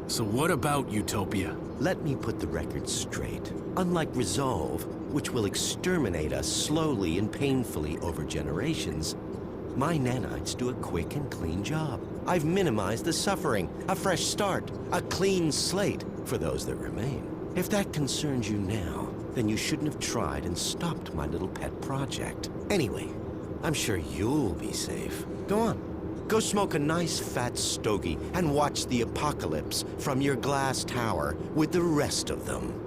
So what about Utopia? Let me put the record straight. Unlike Resolve, which will exterminate us slowly and painfully over generations, my nanites do a quick and clean job. I've minimized the suffering, a fresh start, a clean slate for those that remain. If that concerns you now, then you shouldn't have tried and stopped my little pet project. Anyway, I'm sure you'll be safe. Go on. Go smoke a nice fat stogie and watch the apocalypse from your glass tower with the rest of them.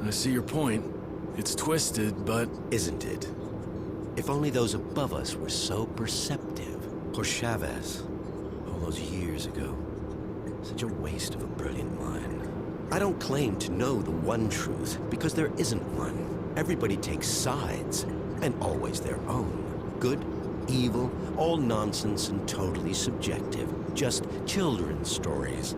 I see your point. It's twisted, but... Isn't it? If only those above us were so perceptive. Poor Chavez. All those years ago. Such a waste of a brilliant mind. I don't claim to know the one truth, because there isn't one. Everybody takes sides, and always their own. Good, evil, all nonsense and totally subjective. Just children's stories.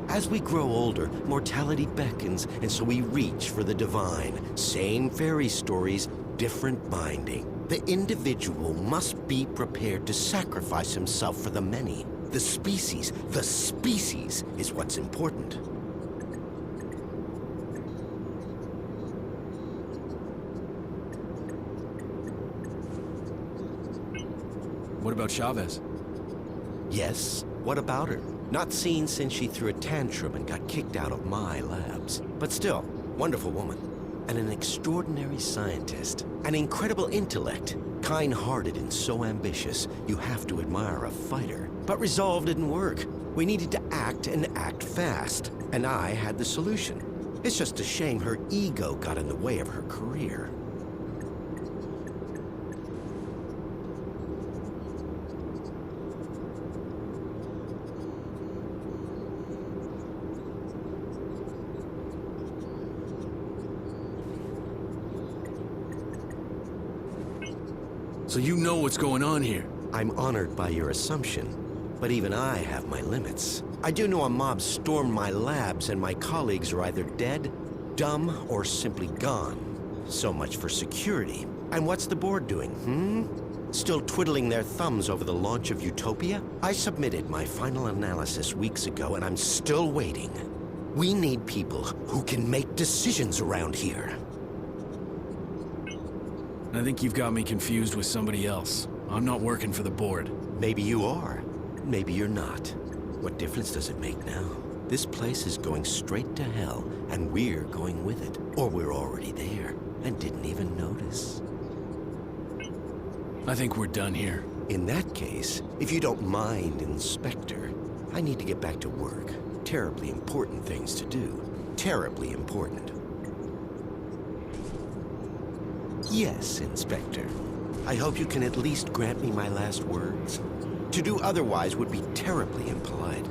As we grow older, mortality beckons, and so we reach for the divine. Same fairy stories, different binding. The individual must be prepared to sacrifice himself for the many. The species is what's important. What about Chavez? Yes, what about her? Not seen since she threw a tantrum and got kicked out of my labs. But still, wonderful woman. And an extraordinary scientist. An incredible intellect. Kind-hearted and so ambitious, you have to admire a fighter. But Resolve didn't work. We needed to act and act fast. And I had the solution. It's just a shame her ego got in the way of her career. So you know what's going on here? I'm honored by your assumption, but even I have my limits. I do know a mob stormed my labs and my colleagues are either dead, dumb, or simply gone. So much for security. And what's the board doing, Still twiddling their thumbs over the launch of Utopia? I submitted my final analysis weeks ago and I'm still waiting. We need people who can make decisions around here. I think you've got me confused with somebody else. I'm not working for the board. Maybe you are. Maybe you're not. What difference does it make now? This place is going straight to hell, and we're going with it. Or we're already there, and didn't even notice. I think we're done here. In that case, if you don't mind, Inspector, I need to get back to work. Terribly important things to do. Terribly important. Yes, Inspector. I hope you can at least grant me my last words. To do otherwise would be terribly impolite.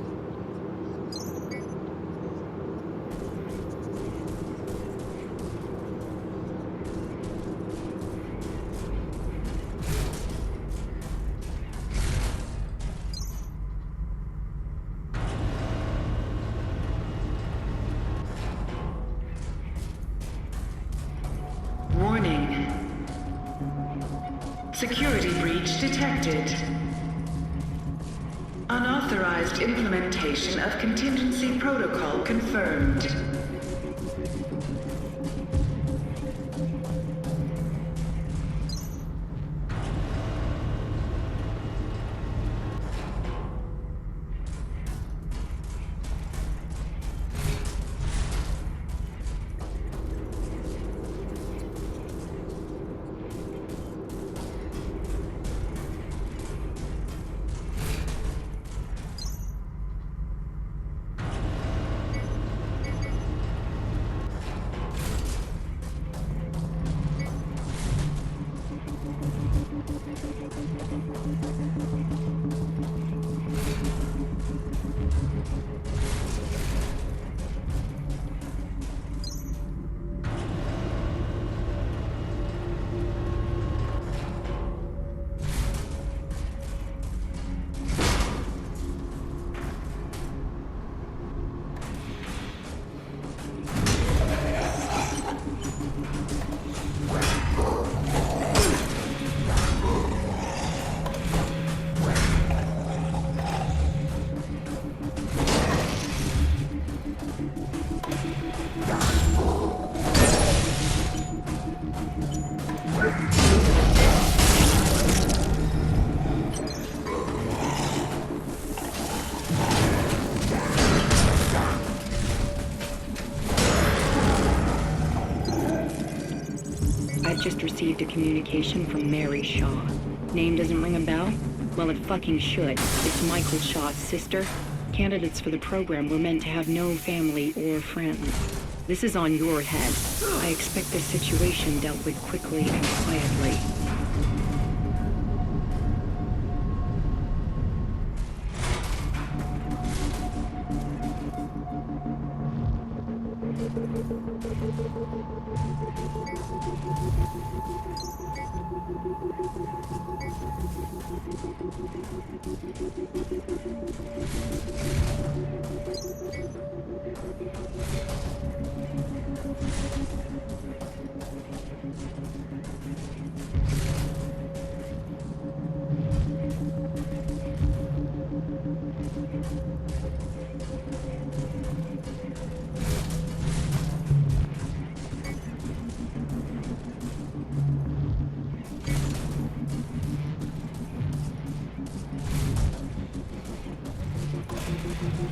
Warning. Security breach detected. Unauthorized implementation of contingency protocol confirmed. received a communication from Mary Shaw. Name doesn't ring a bell? Well, it fucking should. It's Michael Shaw's sister. Candidates for the program were meant to have no family or friends. This is on your head. I expect this situation dealt with quickly and quietly.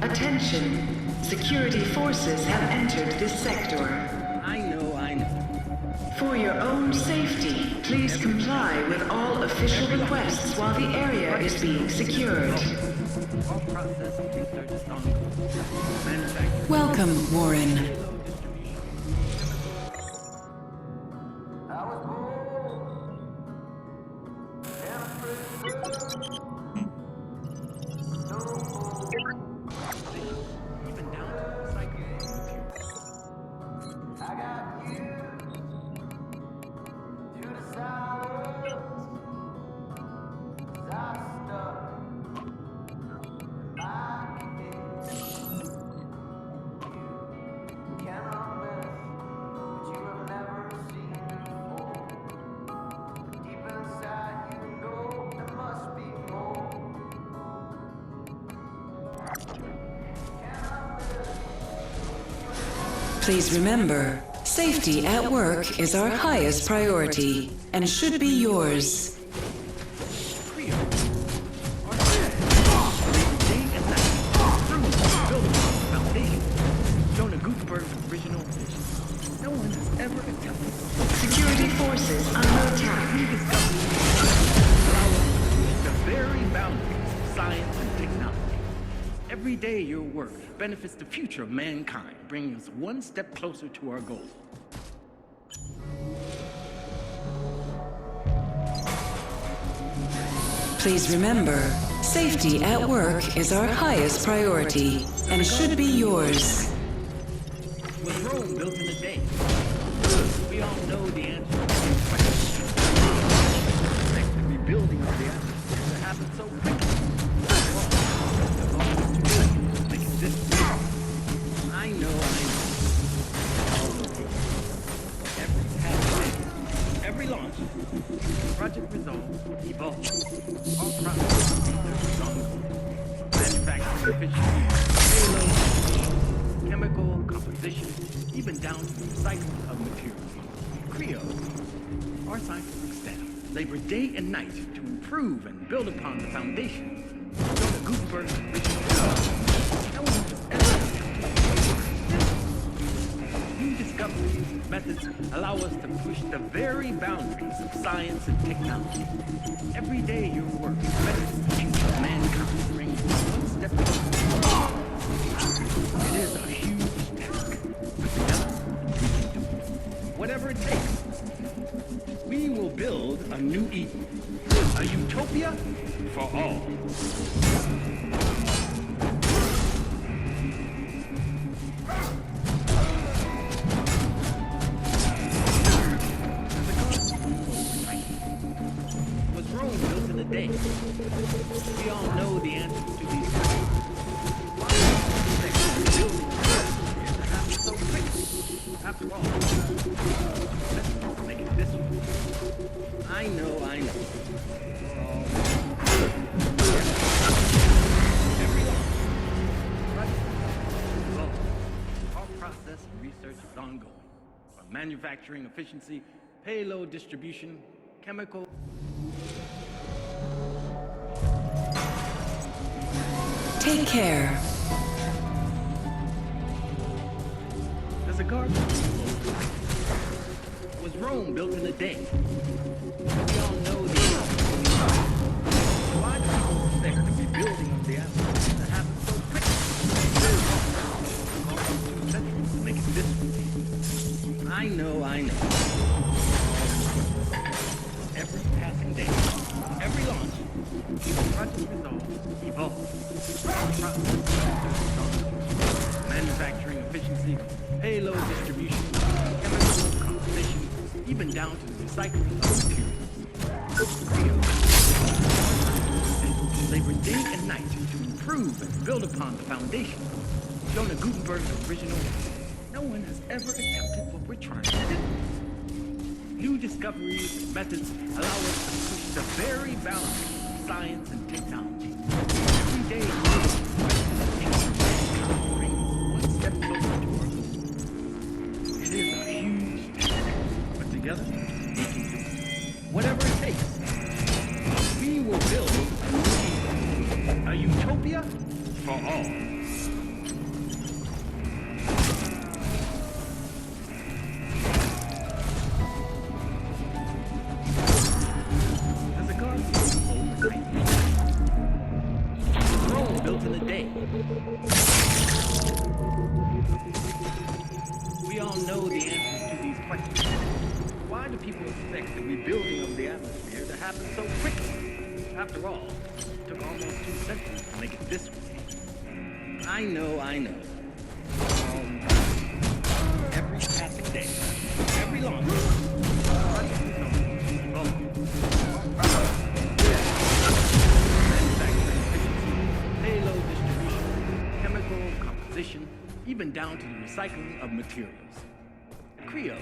Attention. Security forces have entered this sector. I know. For your own safety, please comply with all official requests while the area is being secured. All process research is ongoing. Manufacturing. Welcome, Warren. Even down to the cycle of material. Please remember, safety at work is our highest priority and should be yours. No one has ever attempted Security forces under attack. the very boundaries of science and technology. Every day your work benefits the future of mankind, bringing us one step closer to our goal. Please remember, safety at work is our highest priority and should be yours. Was Rome built in a day? We all know the answer to these questions. The rebuilding of the atmosphere happened so quickly. I know. Every pass, every launch, Project Resolve evolves. All processes are ongoing. Manufacturing efficiency, payload, chemical composition, even down to the recycling of materials. Creo, our scientific staff, labor day and night to improve and build upon the foundation. Jonah Gutenberg's original. No one has ever new discoveries, methods allow us to push the very boundaries of science and technology. Every day your work benefits the future of mankind, brings one step closer. It is a huge task, but together we can do it. Whatever it takes, we will build a new Eden, a utopia for all. Was Rome built in a day? We all know the answers to these questions. So quickly. After all, let's make it this way. I know. All process and research is ongoing. From manufacturing efficiency, payload distribution, chemical. Take care. There's a garden. Was Rome built in a day. We all know the why do people expect the rebuilding of the atmosphere to happen so quickly? Almost 2 centuries to make it this way. I know. Every passing day, every launch, project resolve, evolve. Manufacturing efficiency, payload distribution, chemical composition, even down to the recycling of materials. Labor day and night to improve and build upon the foundation. Jonah Gutenberg's original. No one has ever attempted what we're trying to do. New discoveries and methods allow us to push the very boundaries of science and technology. Every day, one step closer to our goal. It is a huge task, but together, we can do it. Whatever it takes, we will build a utopia for all. Rome built in a day. We all know the answers to these questions. Why do people expect the rebuilding of the atmosphere to happen so quickly? After all, it took almost 2 centuries to make it this way. I know. Every passing day, every launch, even down to the recycling of materials. CREO,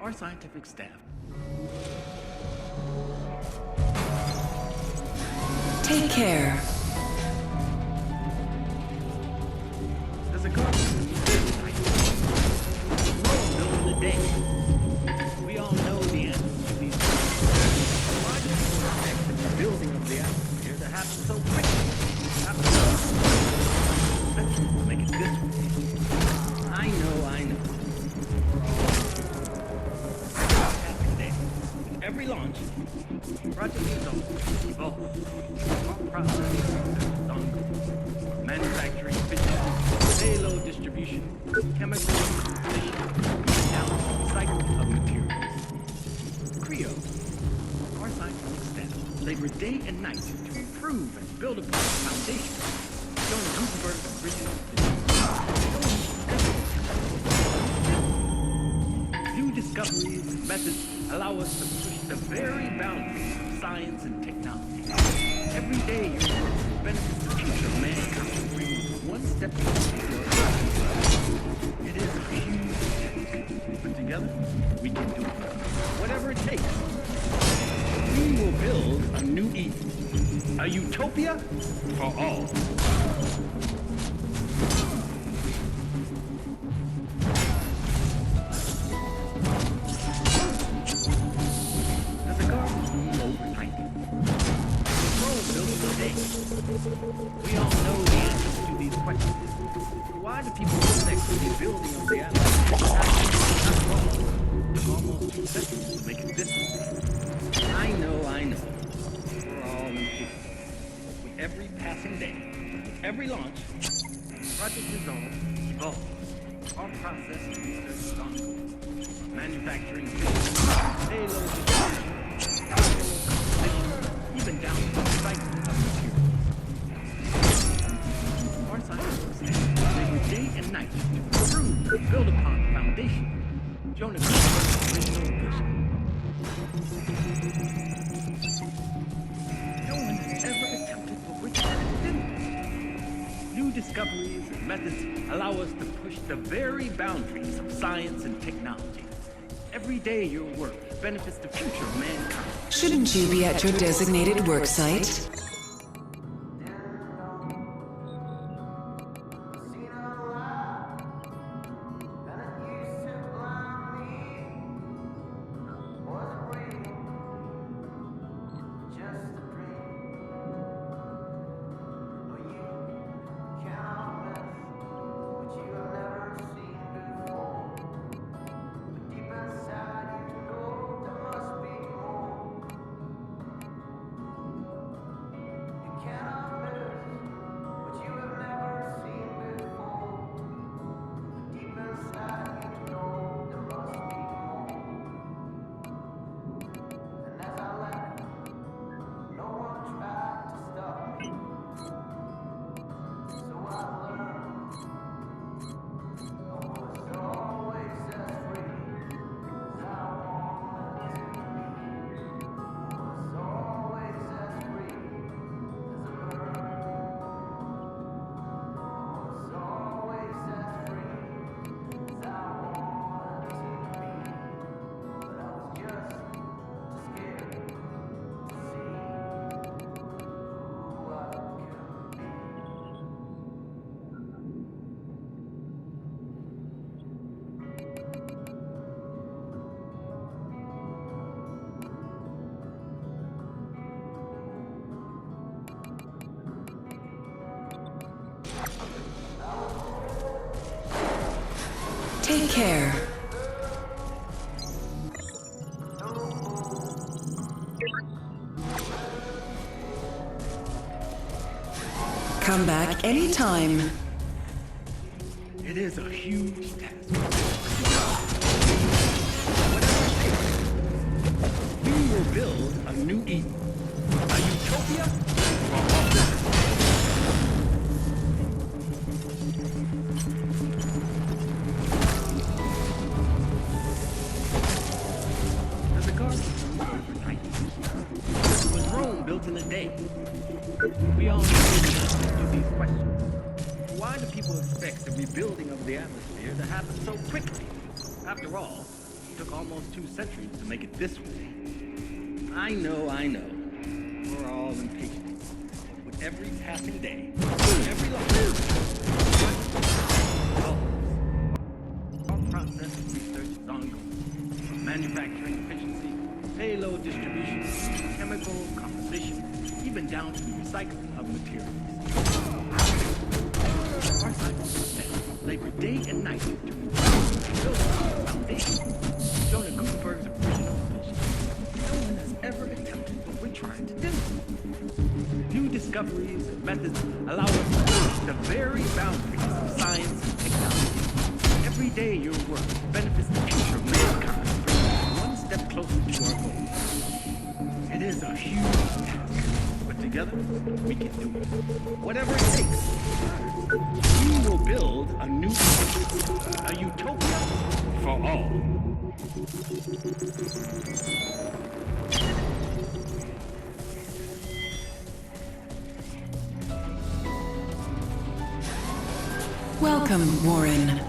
our scientific staff. Take care. There's a garden Rome built in a day. We all know the answers to these questions. Why do people expect the rebuilding of the atmosphere to happen so quickly? After all, let's make it this way. I know. Every launch, project results evolve. Our process is ongoing. Manufacturing efficiency, payload distribution, chemical composition, down to recycling of materials. CREO, our scientific staff, labor day and night to improve and build upon the foundation. Jonah Gutenberg's original new discoveries and methods allow us to push the very boundaries of science and technology. Every day your work benefits the future of mankind, bringing one step closer to our goal. It is a huge task, but together we can do it. Whatever it takes, we will build a new Eden, a utopia for all. We all know the answers to these questions. Why do people expect the rebuilding of the atmosphere to happen? It took almost 2 centuries to make it this way. I know. We're all improving. With every passing day, every launch, project resolve, evolve. Our process and research is ongoing. Manufacturing efficiency, payload distribution, composition, even down to the recycling of materials. Our scientists labor day and night to improve and build upon the foundation. Jonah Gutenberg's original vision. No one has ever attempted what we're trying to do. New discoveries and methods allow us to push the very boundaries of science and technology. Every day your work benefits the future of mankind. Shouldn't you be at your designated work site? Take care. Come back anytime. It is a huge task. We will build a new Eden. A utopia for all. Does a garden bloom overnight? Was Rome built in a day? We all know the answers to these questions. Why do people expect the rebuilding of the atmosphere to happen so quickly? After all, it took almost 2 centuries to make it this way. I know. We're all impatient. But with every passing day, every life, our process of research is ongoing. From manufacturing efficiency, payload distribution, chemical composition, even down to the recycling of materials. Our scientists labor day and night to build a foundation. Jonah Gutenberg's original vision. No one has ever attempted what we're trying to do. New discoveries and methods allow us to push the very boundaries of science and technology. Every day your work benefits the future of mankind, one step closer to our goal. It is a huge task, but together we can do it. Whatever it takes. We will build a new a utopia for all. Welcome, Warren.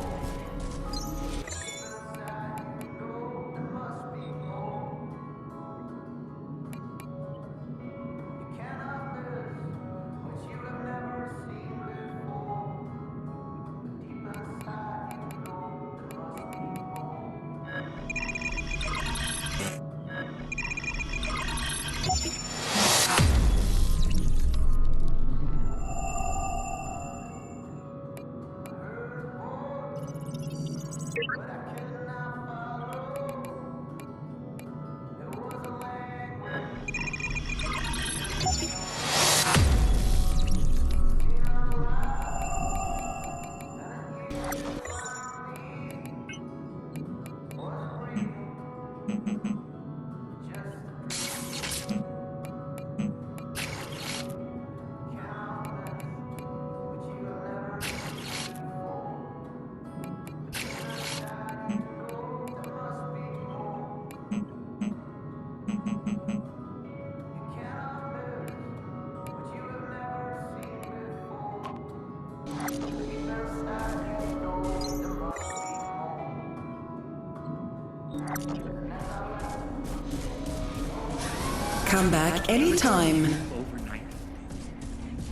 Come back anytime. Overnight.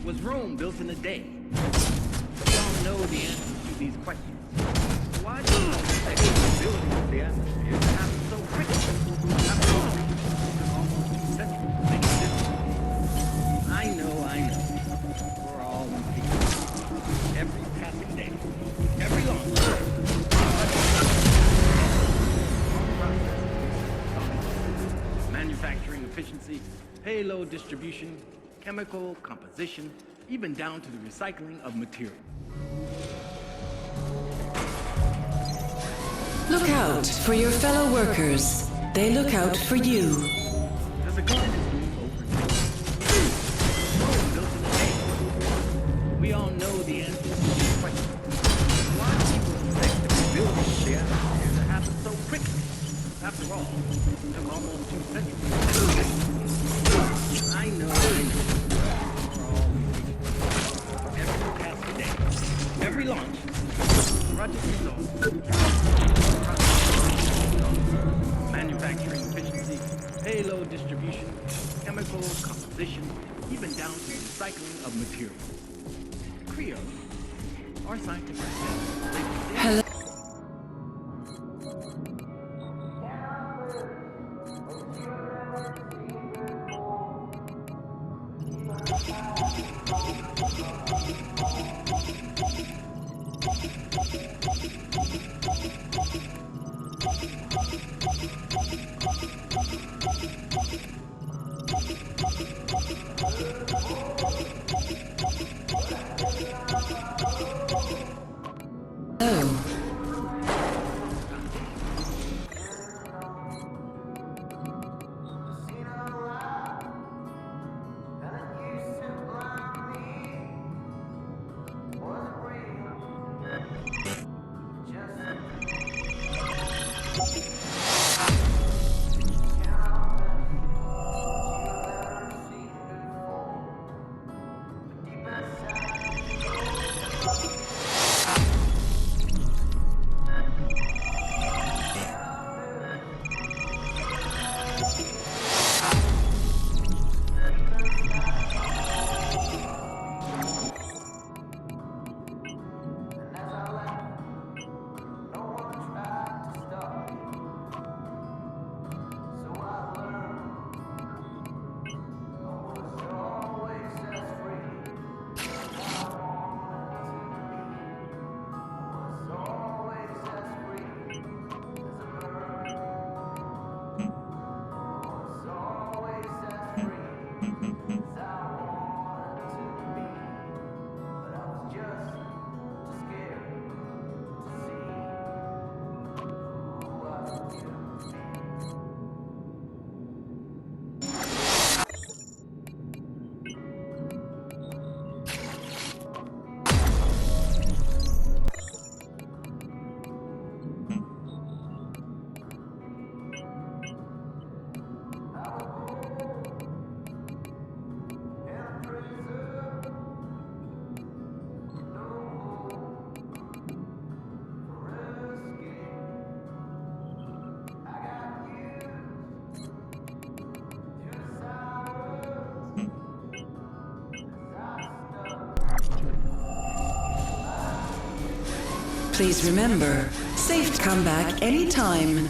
Was Rome built in a day? We all know the answers to these questions. Why do people expect the rebuilding of the atmosphere to happen so quickly? After all, it took almost 2 centuries to make it this way. I know. We're all impatient. Every passing day, every launch. Manufacturing efficiency, payload distribution, chemical composition, even down to the recycling of material. Look out for your fellow workers. They look out for you. Does a garden bloom overnight? Rome built in a day. We all know the answers to these questions. Why do people expect the rebuilding of the atmosphere to happen so quickly? After all, it took almost 2 centuries. I know. We're all impatient. Every passing day, every launch, project results, manufacturing efficiency, payload distribution, chemical composition, even down to the recycling of materials. Creo, our scientific Hello. Oh. Please remember, safe to come back anytime.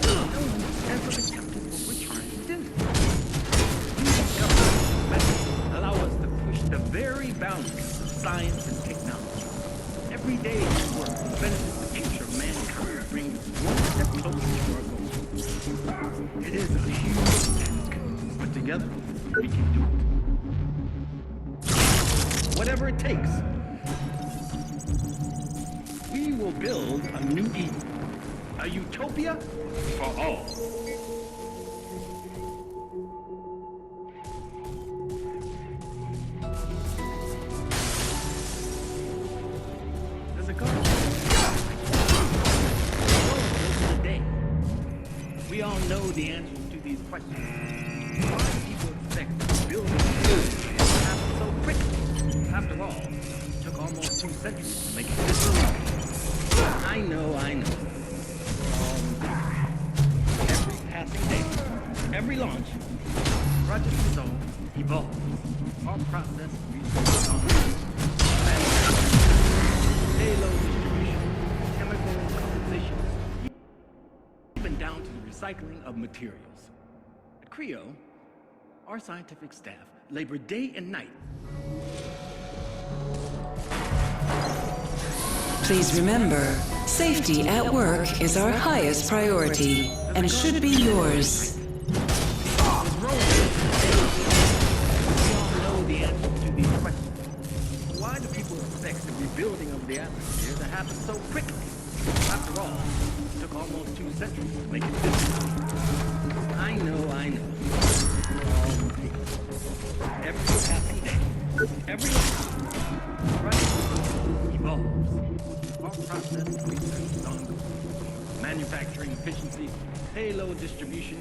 No one ever attempted what we're trying to do. These government methods allow us to push the very boundaries of science and technology. Every day we work to benefit the future of mankind, bring us one step closer to our goals. It is a huge task, but together we can do it. Whatever it takes. We will build a new Eden, a utopia for all. There's a goal. The day. We all know the answers to these questions. Why do people expect building to happen so quickly? After all, it took almost 2 centuries to make it this long. I know. Every passing day, every launch, Project Resolve evolves. Our process reaches on payload distribution, chemical composition, even down to the recycling of materials. At Creo, our scientific staff labor day and night. Please remember, safety at work is our highest priority and should be yours. We all know the answer to these questions. Why do people expect the rebuilding of the atmosphere to happen so quickly? After all, it took almost 2 centuries to make it this long. I know. Every passing day, every right evolves. Our process research is ongoing. Manufacturing efficiency, payload distribution,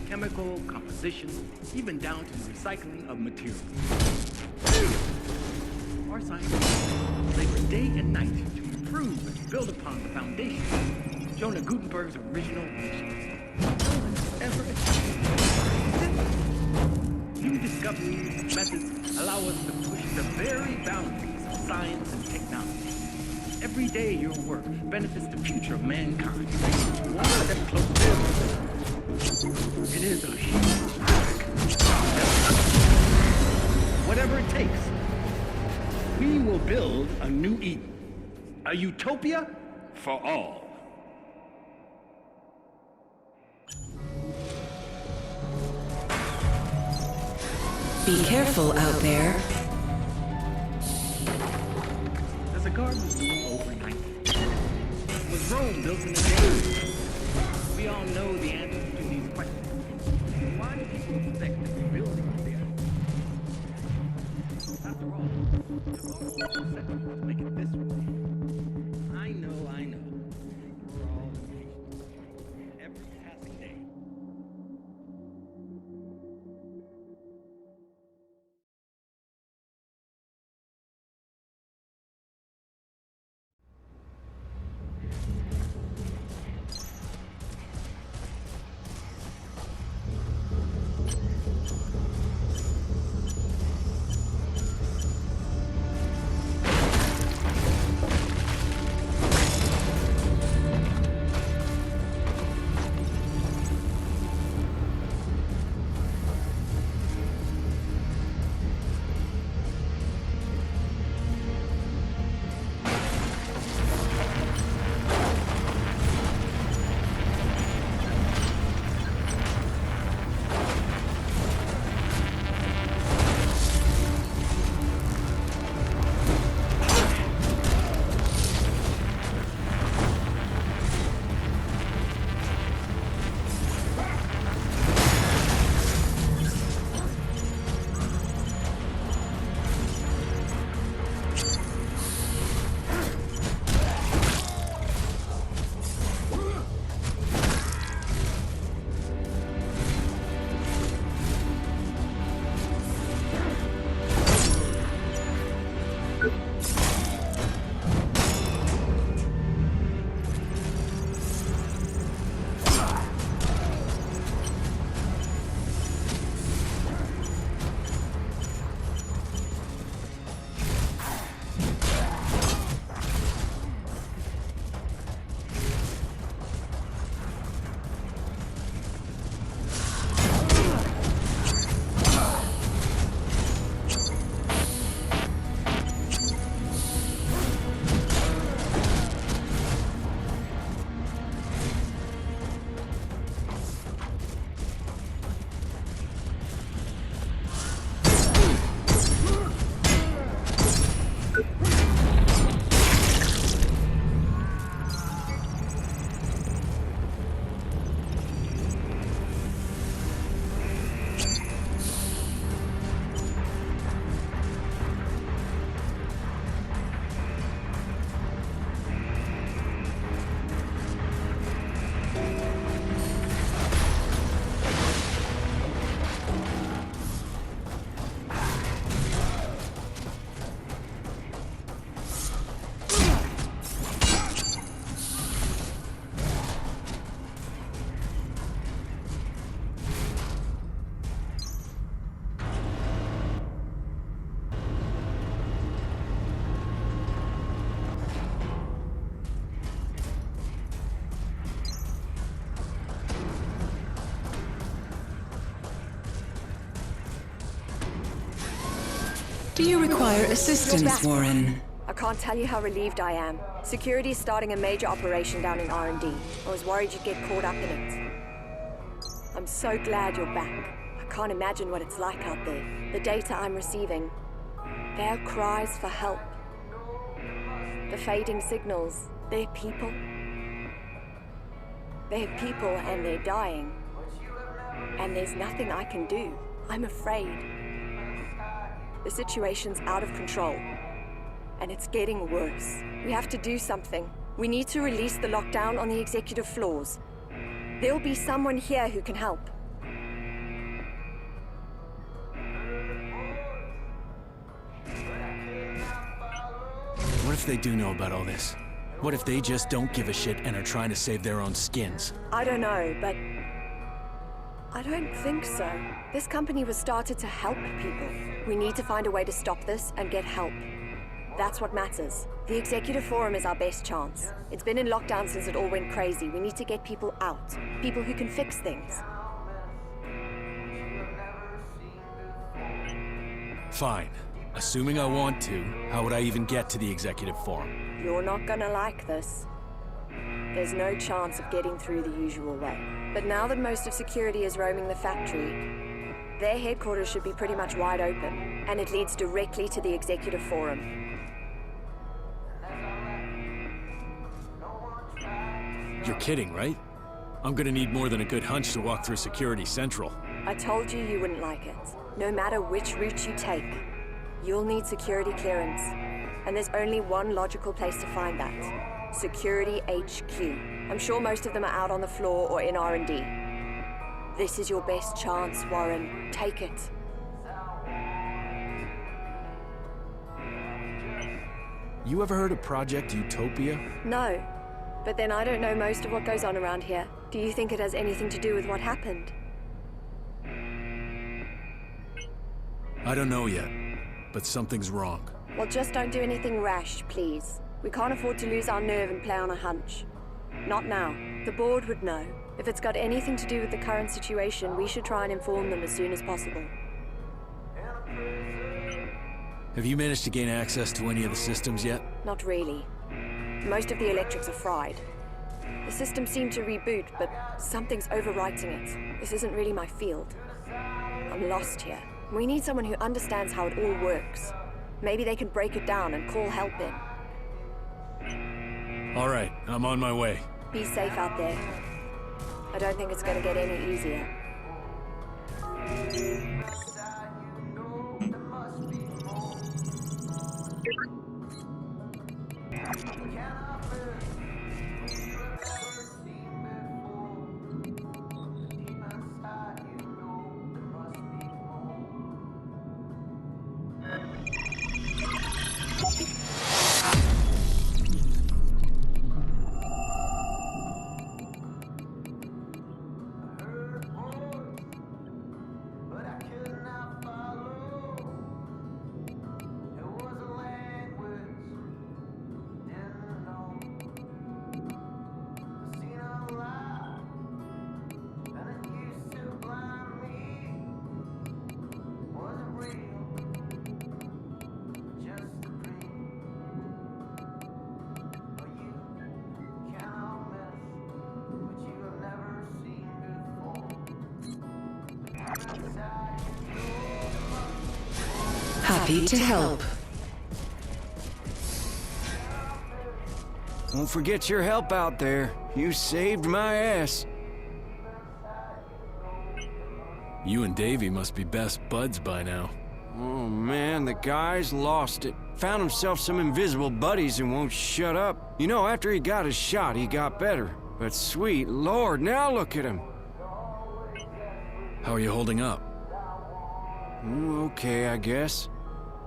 chemical composition, even down to the recycling of materials. Our scientists labor day and night to improve and build upon the foundation of Jonah Gutenberg's original vision. New discoveries and methods allow us to push the very boundaries of science and technology. Every day your work benefits the future of mankind. One step closer. It is a huge task. Whatever it takes, we will build a new Eden, a utopia for all. Be careful out there. was built over 90. Was Rome built in a day? We all know the answers to these questions. Why do people expect that rebuilding is the answer? After all, it's almost 2 seconds to make it this way. I know. We're all impatient. Every passing day. Do you require assistance, back. Warren? I can't tell you how relieved I am. Security is starting a major operation down in R&D. I was worried you'd get caught up in it. I'm so glad you're back. I can't imagine what it's like out there. The data I'm receiving, their cries for help. The fading signals, they're people. They're people and they're dying. And there's nothing I can do. I'm afraid. The situation's out of control. And it's getting worse. We have to do something. We need to release the lockdown on the executive floors. There'll be someone here who can help. What if they do know about all this? What if they just don't give a shit and are trying to save their own skins? I don't know, but I don't think so. This company was started to help people. We need to find a way to stop this and get help. That's what matters. The Executive Forum is our best chance. It's been in lockdown since it all went crazy. We need to get people out. People who can fix things. Fine. Assuming I want to, how would I even get to the Executive Forum? You're not gonna like this. There's no chance of getting through the usual way. But now that most of security is roaming the factory, their headquarters should be pretty much wide open, and it leads directly to the Executive Forum. You're kidding, right? I'm gonna need more than a good hunch to walk through Security Central. I told you you wouldn't like it. No matter which route you take, you'll need security clearance. And there's only one logical place to find that. Security HQ. I'm sure most of them are out on the floor or in R&D. This is your best chance, Warren. Take it. You ever heard of Project Utopia? No. But then I don't know most of what goes on around here. Do you think it has anything to do with what happened? I don't know yet, but something's wrong. Well, just don't do anything rash, please. We can't afford to lose our nerve and play on a hunch. Not now. The board would know. If it's got anything to do with the current situation, we should try and inform them as soon as possible. Have you managed to gain access to any of the systems yet? Not really. Most of the electrics are fried. The systems seem to reboot, but something's overwriting it. This isn't really my field. I'm lost here. We need someone who understands how it all works. Maybe they can break it down and call help in. All right, I'm on my way. Be safe out there. I don't think it's gonna get any easier. Happy to help. Don't forget your help out there. You saved my ass. You and Davey must be best buds by now. Oh man, the guy's lost it. Found himself some invisible buddies and won't shut up. You know, after he got his shot, he got better. But sweet Lord, now look at him. How are you holding up? Okay, I guess.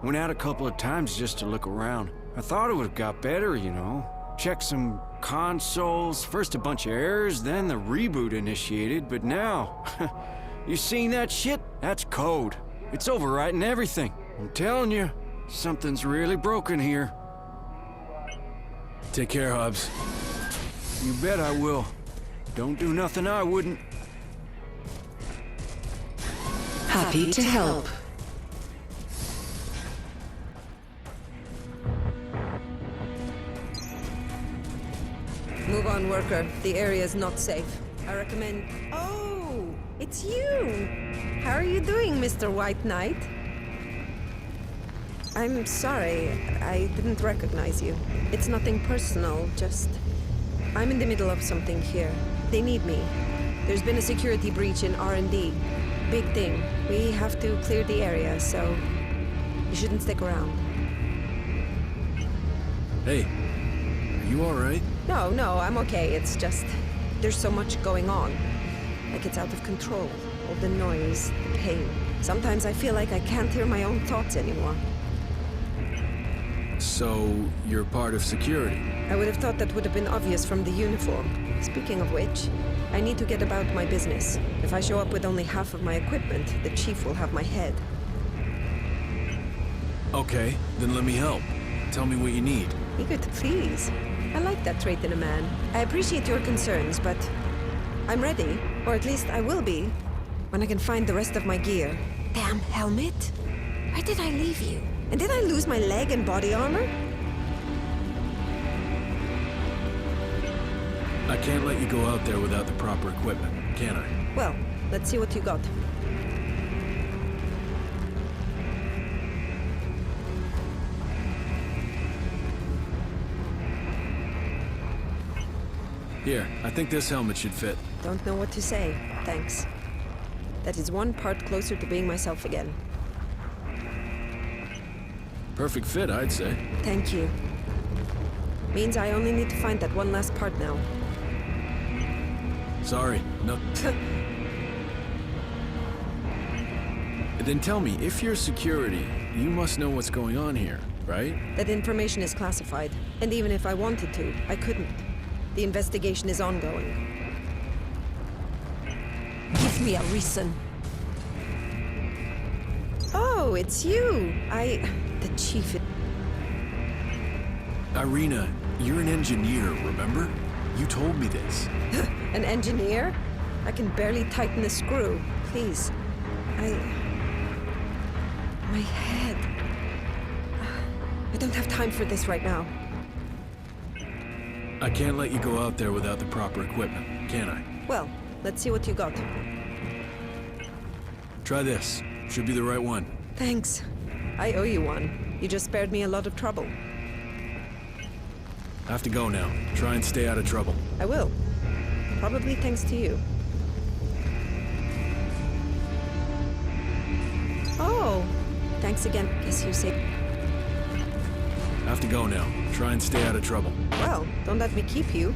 Went out a couple of times just to look around. I thought it would have got better, you know. Checked some consoles, first a bunch of errors, then the reboot initiated, but now... You seen that shit? That's code. It's overwriting everything. I'm telling you, something's really broken here. Take care, Hobbs. You bet I will. Don't do nothing I wouldn't. Happy to help. Move on, worker. The area is not safe. I recommend... Oh, it's you! How are you doing, Mr. White Knight? I'm sorry, I didn't recognize you. It's nothing personal, just... I'm in the middle of something here. They need me. There's been a security breach in R&D. Big thing. We have to clear the area, so... You shouldn't stick around. Hey, are you alright? No, I'm okay. It's just... There's so much going on. Like it's out of control. All the noise, the pain. Sometimes I feel like I can't hear my own thoughts anymore. So, you're part of security? I would have thought that would have been obvious from the uniform. Speaking of which, I need to get about my business. If I show up with only half of my equipment, the chief will have my head. Okay, then let me help. Tell me what you need. Eager to please. I like that trait in a man. I appreciate your concerns, but I'm ready, or at least I will be, when I can find the rest of my gear. Damn helmet! Where did I leave you? And did I lose my leg and body armor? I can't let you go out there without the proper equipment, can I? Well, let's see what you got. Here, I think this helmet should fit. Don't know what to say. Thanks. That is one part closer to being myself again. Perfect fit, I'd say. Thank you. Means I only need to find that one last part now. Sorry, no. Then tell me, if you're security, you must know what's going on here, right? That information is classified, and even if I wanted to, I couldn't. The investigation is ongoing. Give me a reason. Oh, it's you! The chief... Irina, you're an engineer, remember? You told me this. An engineer? I can barely tighten a screw. Please. My head... I don't have time for this right now. I can't let you go out there without the proper equipment, can I? Well, let's see what you got. Try this. Should be the right one. Thanks. I owe you one. You just spared me a lot of trouble. I have to go now. Try and stay out of trouble. I will. Probably thanks to you. Oh, thanks again. Guess you say... I have to go now. Try and stay out of trouble. Well, don't let me keep you.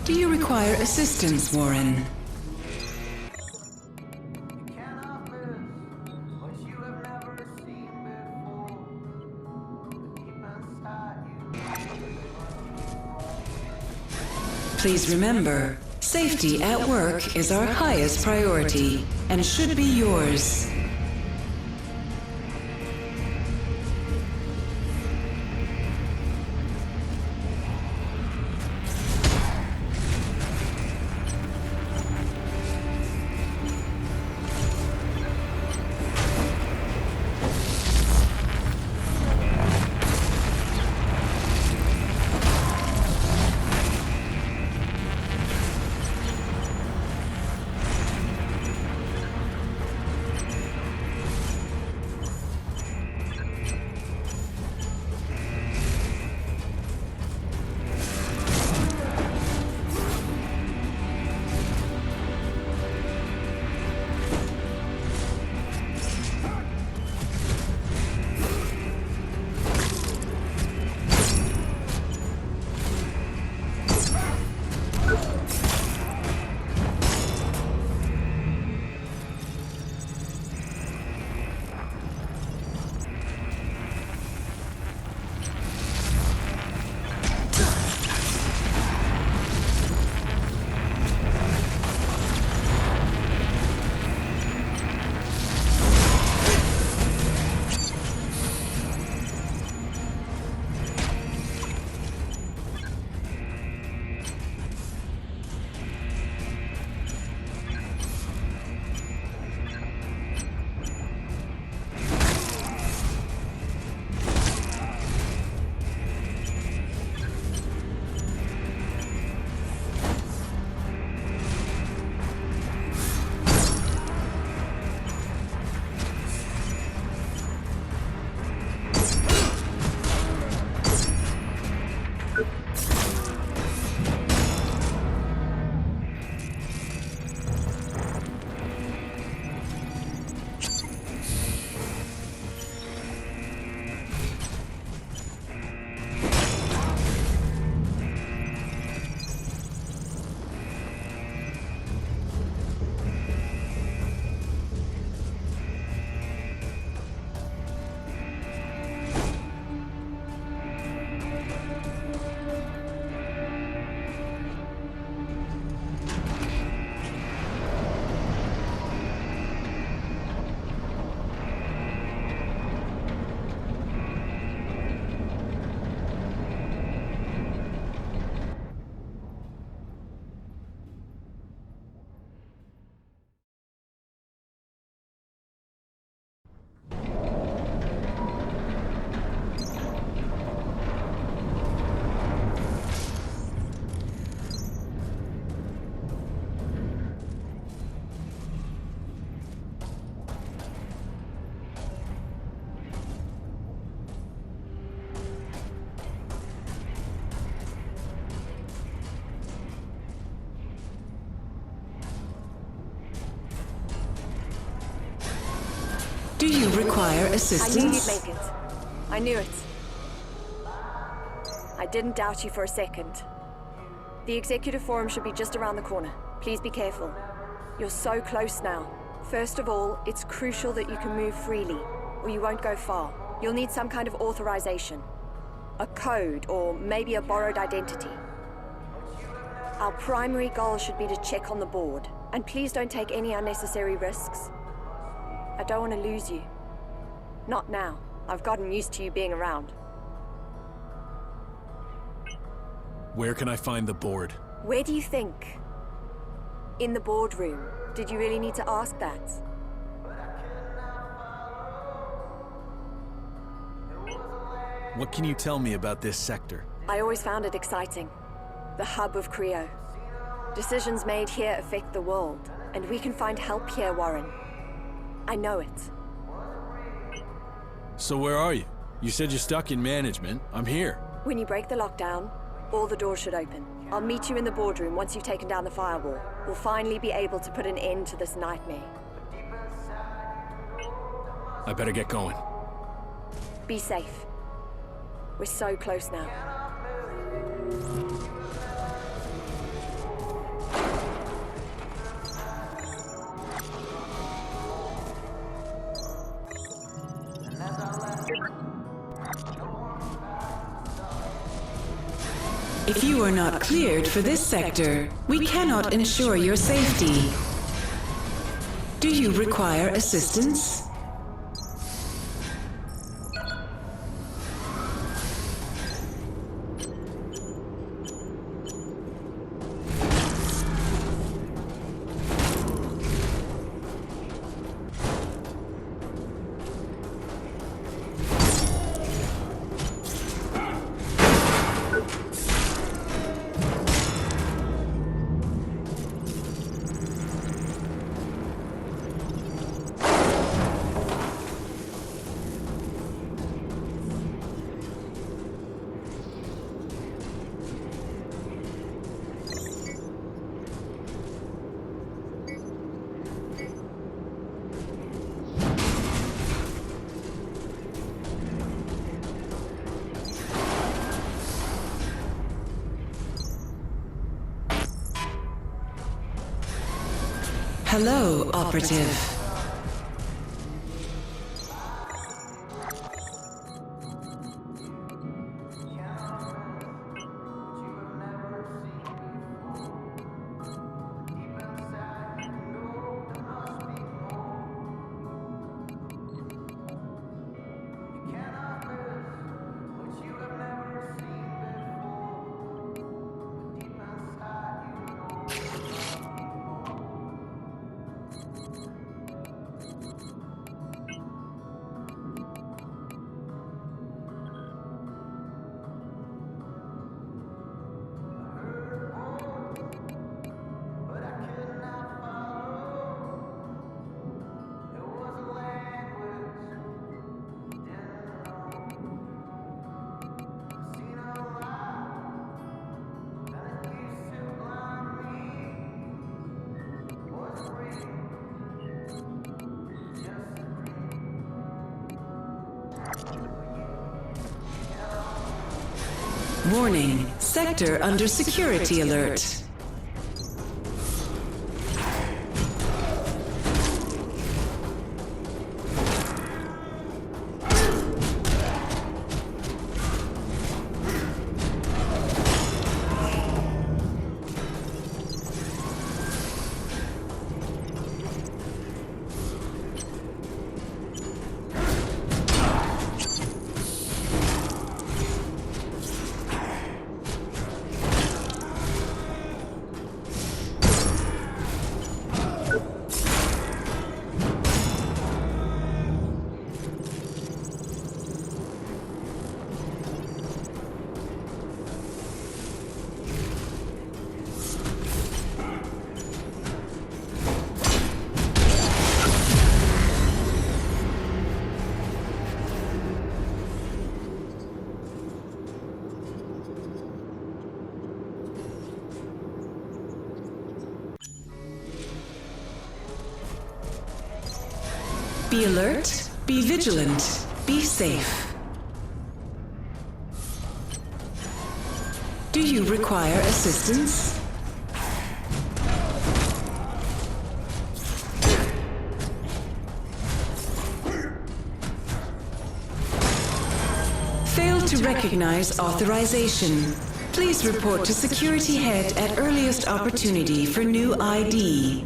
Do you require assistance, Warren? Please remember, safety at work is our highest priority and should be yours. require I knew you'd assistance? make it. I knew it. I didn't doubt you for a second. The executive forum should be just around the corner. Please be careful. You're so close now. First of all, it's crucial that you can move freely, or you won't go far. You'll need some kind of authorization. A code, or maybe a borrowed identity. Our primary goal should be to check on the board. And please don't take any unnecessary risks. I don't want to lose you. Not now. I've gotten used to you being around. Where can I find the board? Where do you think? In the boardroom. Did you really need to ask that? What can you tell me about this sector? I always found it exciting. The hub of Creo. Decisions made here affect the world, and we can find help here, Warren. I know it. So where are you? You said you're stuck in management. I'm here. When you break the lockdown, all the doors should open. I'll meet you in the boardroom once you've taken down the firewall. We'll finally be able to put an end to this nightmare. I better get going. Be safe. We're so close now. If you are not cleared for this sector, we cannot ensure your safety. Do you require assistance? Hello, operative. Warning, sector under security alert. Be alert. Be vigilant. Be safe. Do you require assistance? Failed to recognize authorization. Please report to Security Head at earliest opportunity for new ID.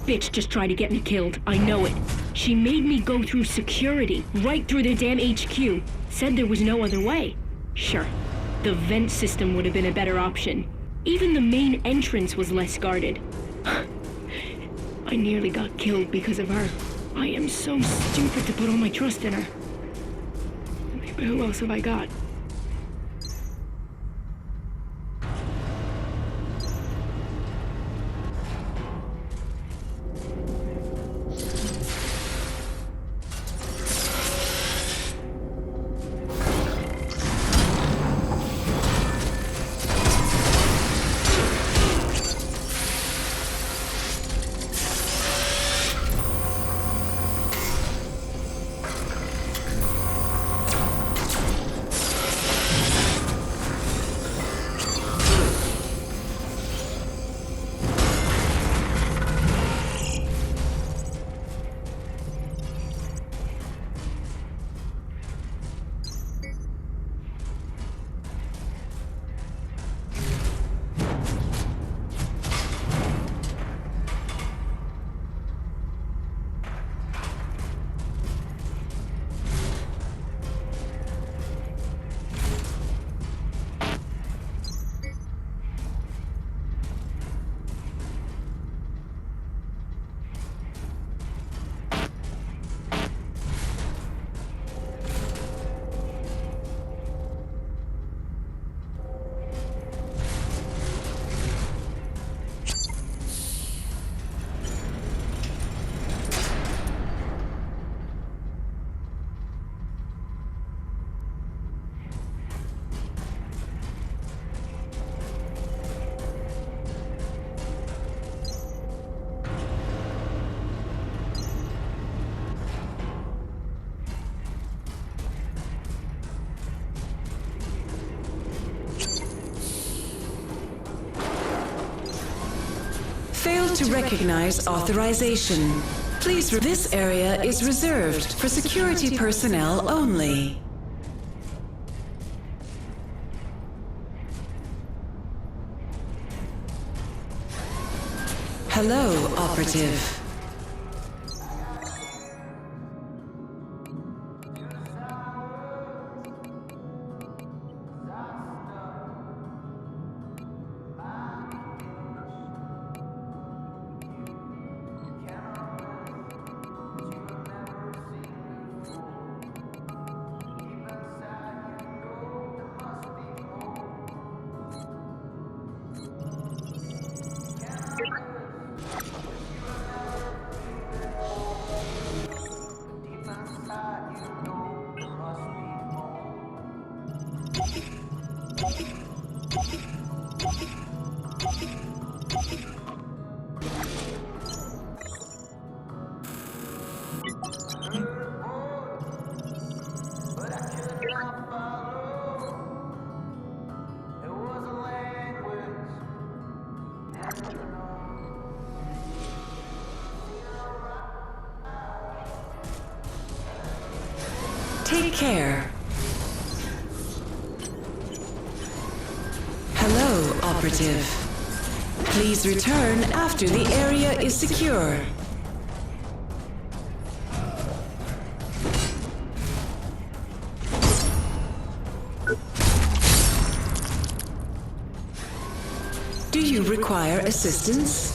Bitch just tried to get me killed. I know it. She made me go through security, right through their damn HQ. Said there was no other way. Sure, the vent system would have been a better option. Even the main entrance was less guarded. I nearly got killed because of her. I am so stupid to put all my trust in her. But who else have I got? Failed to recognize authorization. Please, this area is reserved for security personnel only. Hello, Operative. Take care. Hello, Operative. Please return after the area is secure. Do you require assistance?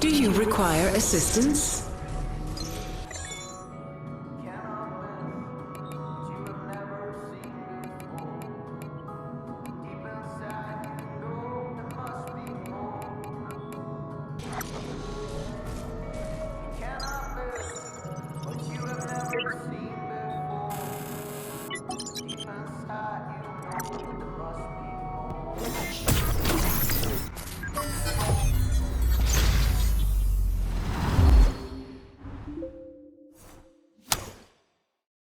Do you require assistance?